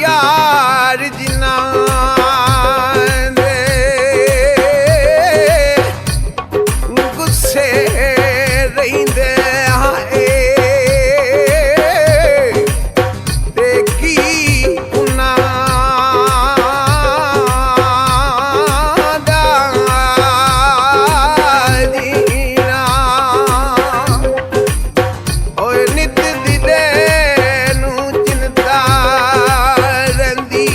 यार जिन्ना दे गुस्से रहिंदे हाए ते की उन्हां दा जीना ओए नित दिले नूं चिंता रहिंदी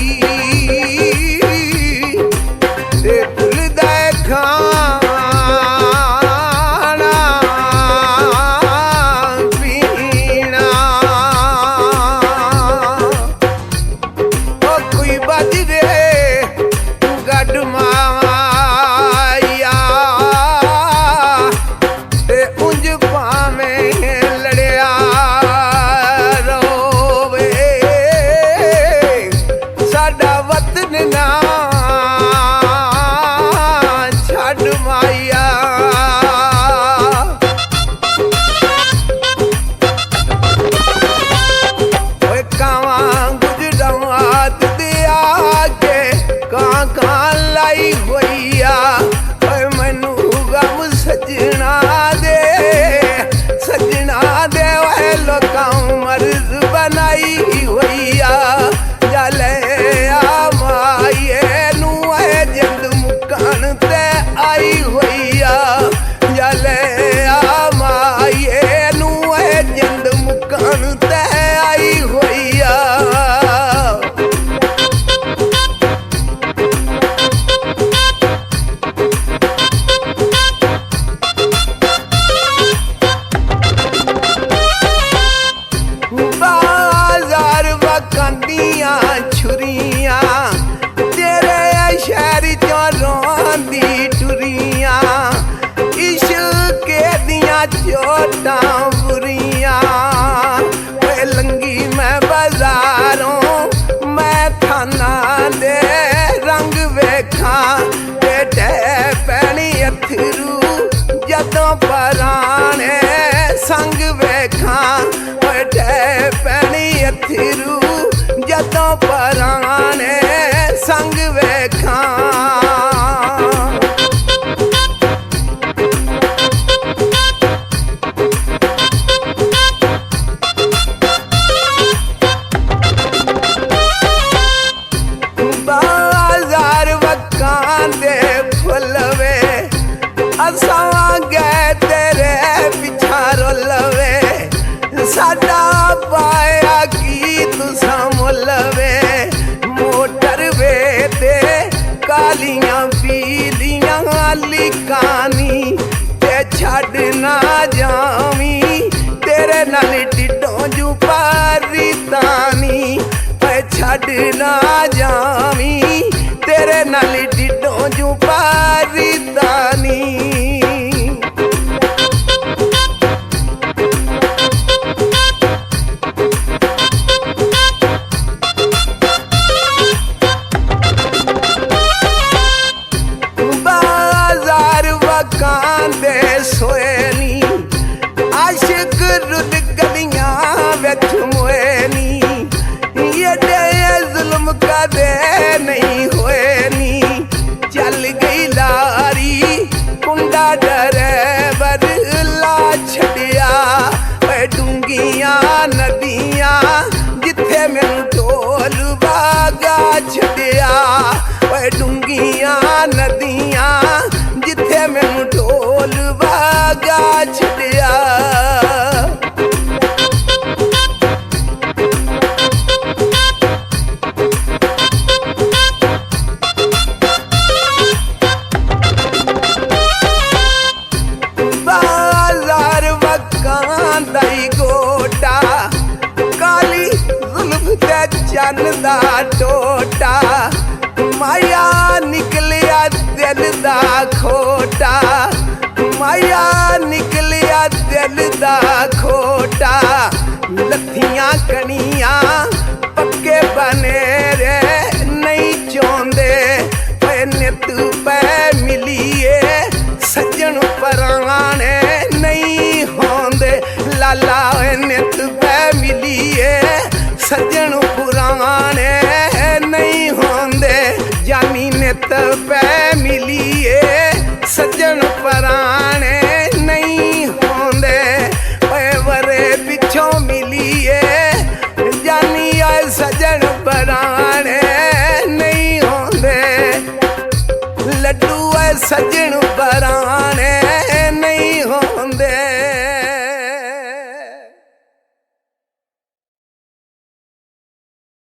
ते भुलदा खाना पीना ओ कोई बजरे गड्ड माया ते उंज भावें लड़िया रोवे साडा वतन ना छड्ड माया ओए कावां गुजरात दे आके कां लाई होइया ओए मैनू गम सजना दे ओए लोकां मर्ज बनाई होइया जले आ माए नू ए जिंद मुकन ते आई होइया जले आ माए नू ए जिंद मुकन ते आई होइया बाजार वकांदियां छुरियां तेरे शहर चों रोंदी टुरियां इश्क दियां चोटां बुरियां ओए लंगी मैं बाजारों मैं थाना दे रंग वेखां ते पैनी अथरू जदों पराने संग वेखां ओए पैनी अथरू जदों पराने संग वेखां बाजार वकां दे फुलवे असां गए तेरे पिछा रोलवे साडा पाया की तुसां मुलवे मोटर वे ते कालियां पीलियां लिकानी ते छड्ड ना जावी तेरे नाल टिड्डों जू पारी तानी छड्ड ना जावी तेरे नाल टिड्डों जू पारी तानी बाजार वकां दे सोएनी आशिक रुद गलियां विच मोएनी ये जुल्म कदे नहीं होए नी चल गई लारी कुंडा ड्राइवर ला छड़िया ओए डूंगियां नदियां जिथे मैनू ढोल बागा छड़िया ओए डूंगियां नदियां जिथे मैनू ढोल बागा छड़िया बाजार वकां दाई गोटा काली जुल्फ ते चन दा टोटा माया निकलिया दिल दा खोटा माया निकलिया दिल दा खोटा लत्थियां कनियां पक्के बने रे नहीं चाहुंदे नित पै मिलिए सज्जन पराने नहीं होंदे लाला नित पै मिलिए ਸੱਜਣ ਪੁਰਾਣੇ ਨਹੀਂ ਹੁੰਦੇ ਜਾਨੀ ਨਿਤ ਪੈ ਮਿਲੀਏ ਸੱਜਣ ਪੁਰਾਣੇ ਨਹੀਂ ਹੁੰਦੇ ਓਏ ਵਰੇ ਪਿੱਛੋਂ ਮਿਲੀਏ ਜਾਨੀ ਓਏ ਸੱਜਣ ਪੁਰਾਣੇ ਨਹੀਂ ਹੁੰਦੇ ਲੱਡੂ ਓਏ ਸੱਜਣ ਪੁਰਾਣੇ